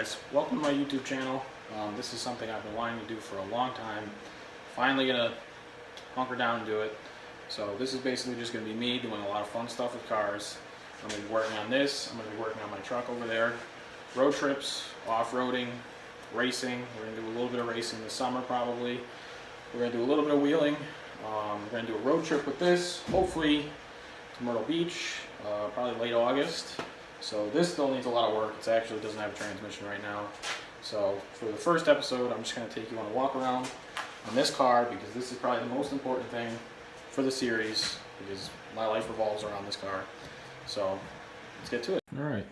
guys, welcome to my YouTube channel. This is something I've been wanting to do for a long time. Finally gonna hunker down and do it. So this is basically just gonna be me doing a lot of fun stuff with cars. I'm gonna be working on this, I'm gonna be working on my truck over there. Road trips, off-roading, racing. We're gonna do a little bit of racing this summer probably. We're gonna do a little bit of wheeling. We're gonna do a road trip with this, hopefully to Myrtle Beach, probably late August. So this still needs a lot of work. It actually doesn't have a transmission right now. So for the first episode, I'm just going to take you on a walk around on this car because this is probably the most important thing for the series because my life revolves around this car. So let's get to it. All right.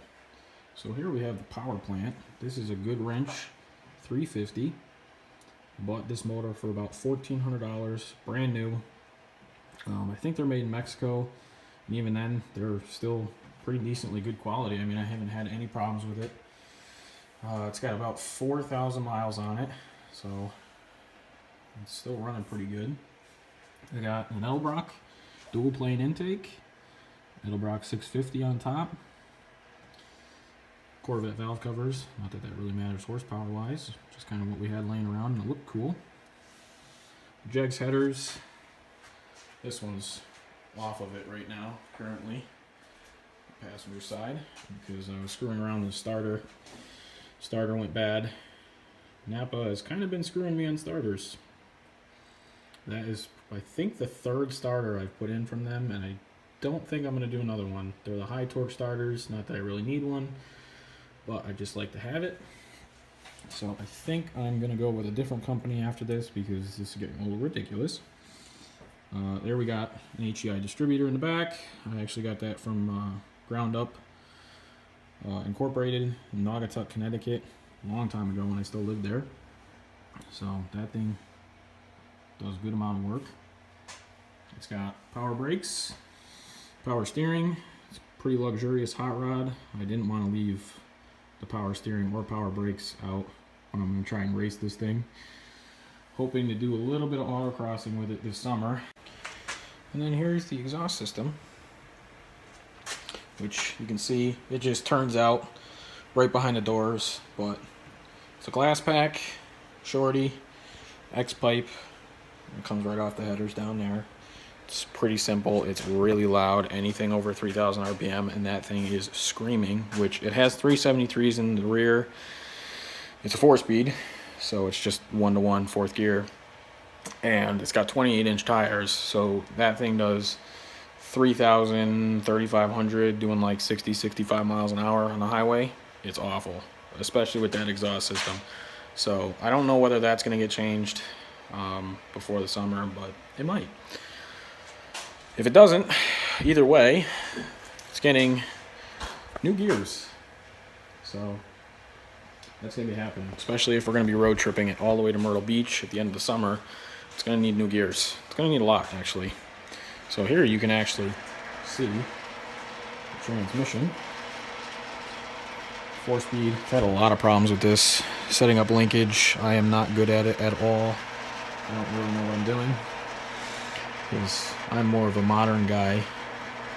So here we have the power plant. This is a good wrench, 350. Bought this motor for about $1,400, brand new. I think they're made in Mexico, and even then, they're still pretty decently good quality. I mean, I haven't had any problems with it. It's got about 4,000 miles on it, so it's still running pretty good. I got an Edelbrock dual plane intake, Edelbrock 650 on top, Corvette valve covers, not that that really matters horsepower wise, just kind of what we had laying around and it looked cool. Jegs headers, this one's off of it right now currently, passenger side, because I was screwing around with the starter. Starter went bad. Napa has kind of been screwing me on starters. That is, I think, the third starter I've put in from them, and I don't think I'm going to do another one. They're the high torque starters, not that I really need one, but I just like to have it. So I think I'm going to go with a different company after this because this is getting a little ridiculous. There we got an HEI distributor in the back. I actually got that from Ground Up Incorporated in Naugatuck, Connecticut, a long time ago when I still lived there. So that thing does a good amount of work. It's got power brakes, power steering. It's a pretty luxurious hot rod. I didn't want to leave the power steering or power brakes out when I'm going to try and race this thing. Hoping to do a little bit of autocrossing with it this summer. And then here's the exhaust system, which you can see it just turns out right behind the doors, but it's a glass pack, shorty, X-pipe. It comes right off the headers down there. It's pretty simple. It's really loud, anything over 3,000 RPM, and that thing is screaming, which it has 373s in the rear. It's a 4-speed, so it's just 1-to-1 fourth gear. And it's got 28-inch tires, so that thing does 3,000, 3,500, doing like 60, 65 miles an hour on the highway. It's awful, especially with that exhaust system. So I don't know whether that's going to get changed before the summer, but it might. If it doesn't, either way, it's getting new gears. So that's going to be happening, especially if we're going to be road tripping it all the way to Myrtle Beach at the end of the summer. It's going to need new gears. It's going to need a lot, actually. So here you can actually see the transmission. 4-speed. I've had a lot of problems with this. Setting up linkage, I am not good at it at all. I don't really know what I'm doing, because I'm more of a modern guy.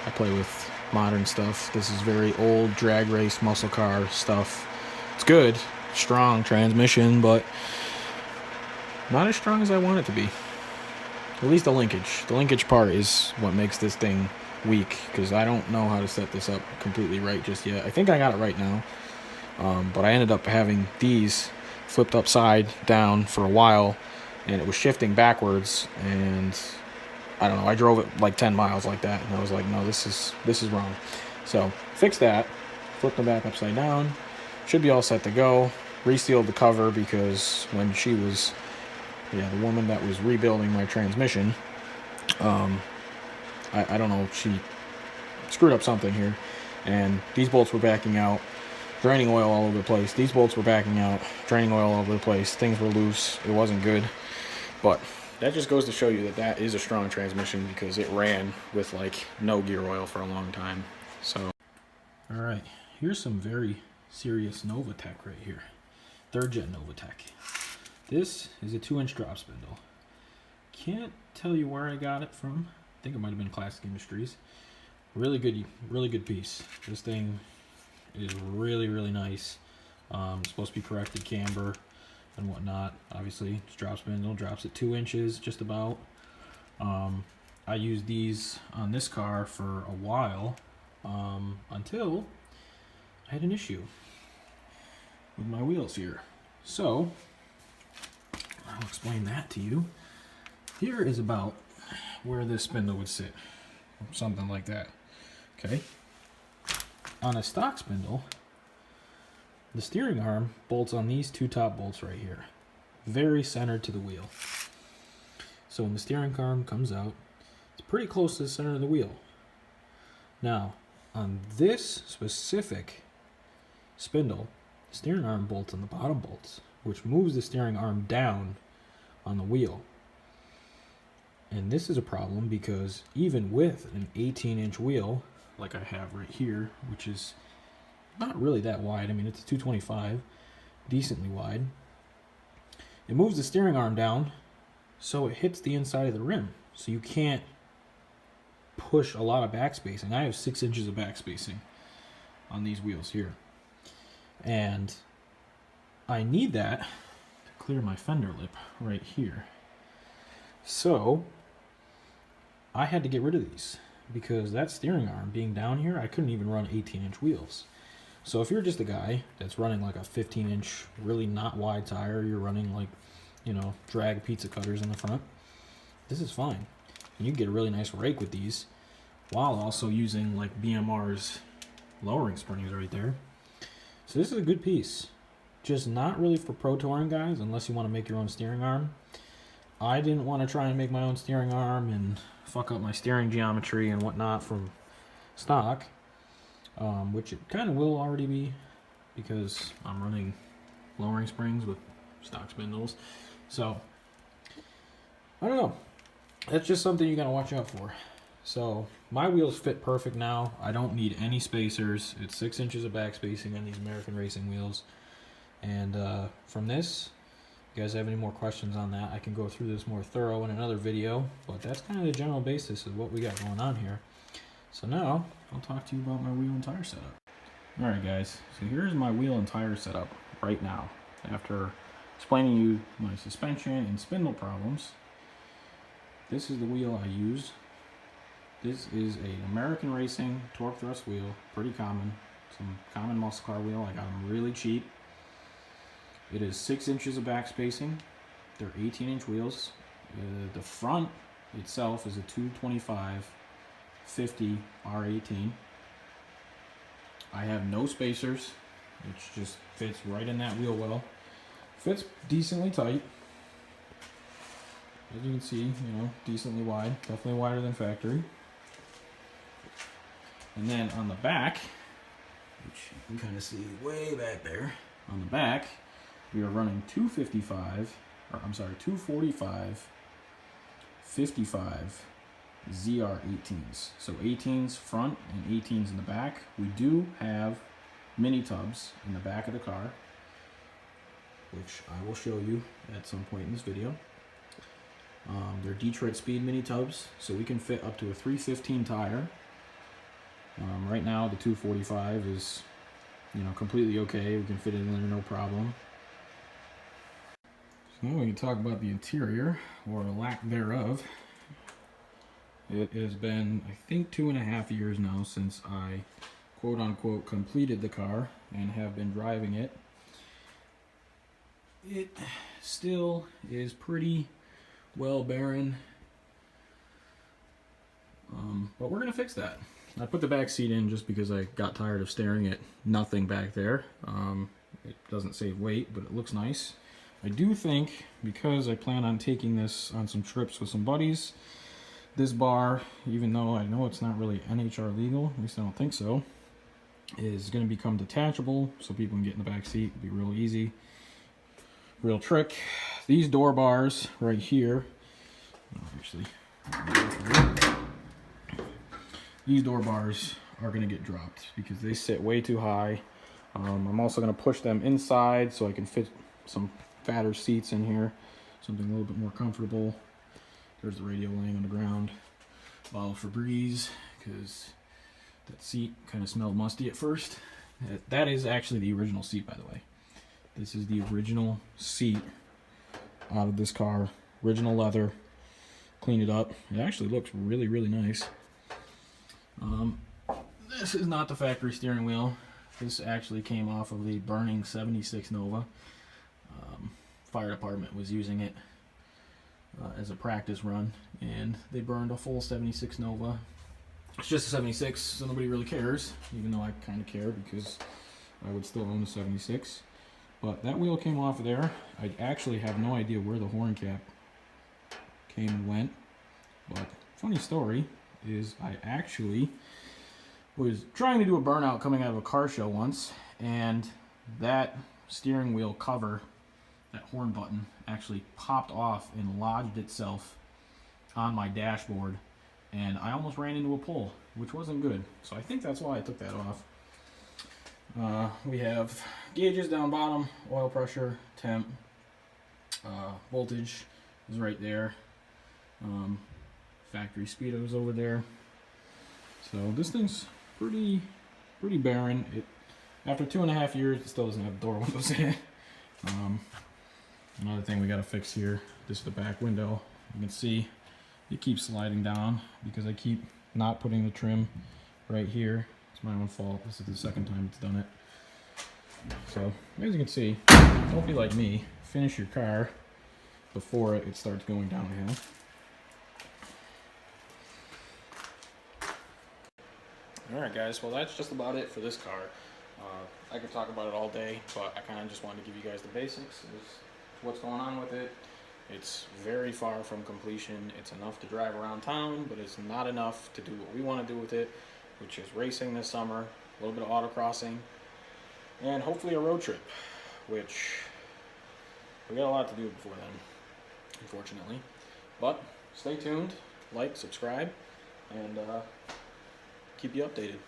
I play with modern stuff. This is very old drag race muscle car stuff. It's good, strong transmission, but not as strong as I want it to be. At least the linkage. The linkage part is what makes this thing weak, because I don't know how to set this up completely right just yet. I think I got it right now, but I ended up having these flipped upside down for a while, and it was shifting backwards, and I don't know, I drove it like 10 miles like that, and I was like, no, this is wrong. So fixed that, flipped them back upside down, should be all set to go. Resealed the cover because when she was, the woman that was rebuilding my transmission, I don't know, she screwed up something here, and these bolts were backing out, draining oil all over the place. These bolts were backing out, draining oil all over the place. Things were loose. It wasn't good, but that just goes to show you that that is a strong transmission because it ran with like no gear oil for a long time. So, all right, here's some very serious Novatech right here. 3rd gen Novatech. This is a 2-inch drop spindle. Can't tell you where I got it from. I think it might have been Classic Industries. Really good piece. This thing is really, really nice. It's supposed to be corrected camber and whatnot. Obviously, it's drop spindle, drops at 2 inches, just about. I used these on this car for a while, until I had an issue with my wheels here. So, I'll explain that to you. Here is about where this spindle would sit, something like that. Okay. On a stock spindle, the steering arm bolts on these 2 top bolts right here, very centered to the wheel. So when the steering arm comes out, it's pretty close to the center of the wheel. Now, on this specific spindle, the steering arm bolts on the bottom bolts, which moves the steering arm down on the wheel. And this is a problem because even with an 18-inch wheel, like I have right here, which is not really that wide, I mean it's a 225, decently wide, it moves the steering arm down so it hits the inside of the rim. So you can't push a lot of back spacing. I have 6 inches of back spacing on these wheels here. And I need that to clear my fender lip right here. So I had to get rid of these because that steering arm being down here, I couldn't even run 18-inch wheels. So if you're just a guy that's running like a 15-inch, really not wide tire, you're running like, you know, drag pizza cutters in the front, this is fine. And you can get a really nice rake with these while also using like BMR's lowering springs right there. So this is a good piece. Just not really for pro touring guys unless you want to make your own steering arm. I didn't want to try and make my own steering arm and fuck up my steering geometry and whatnot from stock, which it kind of will already be because I'm running lowering springs with stock spindles. So, I don't know. That's just something you gotta watch out for. So, my wheels fit perfect now. I don't need any spacers. It's 6 inches of back spacing on these American Racing wheels. And from this, if you guys have any more questions on that, I can go through this more thorough in another video. But that's kind of the general basis of what we got going on here. So now, I'll talk to you about my wheel and tire setup. Alright guys, so here's my wheel and tire setup right now. After explaining you my suspension and spindle problems, this is the wheel I use. This is an American Racing torque thrust wheel, pretty common. Some common muscle car wheel. I got them really cheap. It is 6 inches of back spacing. They're 18-inch wheels. The front itself is a 225 50 R18. I have no spacers, which just fits right in that wheel well. Fits decently tight. As you can see, you know, decently wide. Definitely wider than factory. And then on the back, which you can kind of see way back there, on the back, we are running 245 55 ZR18s. So 18s front and 18s in the back. We do have mini tubs in the back of the car, which I will show you at some point in this video. They're Detroit Speed mini tubs, so we can fit up to a 315 tire. Right now the 245 is, you know, completely okay. We can fit it in there no problem. So now we can talk about the interior, or lack thereof. It has been, I think, 2.5 years now since I quote-unquote completed the car and have been driving it. It still is pretty well barren, but we're gonna fix that. I put the back seat in just because I got tired of staring at nothing back there. It doesn't save weight, but it looks nice. I do think, because I plan on taking this on some trips with some buddies, this bar, even though I know it's not really NHR legal, at least I don't think so, is going to become detachable so people can get in the back seat. It'll be real easy. Real trick. These door bars right here, actually, these door bars are going to get dropped because they sit way too high. I'm also going to push them inside so I can fit some fatter seats in here, something a little bit more comfortable. There's the radio laying on the ground. Bottle for Febreze, because that seat kind of smelled musty at first. That is actually the original seat, by the way. This is the original seat out of this car. Original leather. Cleaned it up. It actually looks really, really nice. This is not the factory steering wheel. This actually came off of the burning 76 Nova. Fire department was using it as a practice run, and they burned a full 76 Nova. It's just a 76, so nobody really cares, even though I kind of care because I would still own a 76. But that wheel came off of there. I actually have no idea where the horn cap came and went. But funny story is I actually was trying to do a burnout coming out of a car show once, and that steering wheel cover, that horn button, actually popped off and lodged itself on my dashboard, and I almost ran into a pole, which wasn't good. So I think that's why I took that off. We have gauges down bottom, oil pressure, temp, voltage is right there. Factory speedos over there. So this thing's pretty barren. After 2.5 years, it still doesn't have door windows in it. Another thing we got to fix here, this is the back window. You can see it keeps sliding down because I keep not putting the trim right here. It's my own fault. This is the second time it's done it. So as you can see, don't be like me. Finish your car before it starts going downhill. Alright guys, well that's just about it for this car. I could talk about it all day, but I kind of just wanted to give you guys the basics. What's going on with it. It's very far from completion. It's enough to drive around town, but it's not enough to do what we want to do with it, which is racing this summer, a little bit of autocrossing, and hopefully a road trip, which we got a lot to do before then, unfortunately. But stay tuned, like, subscribe, and keep you updated.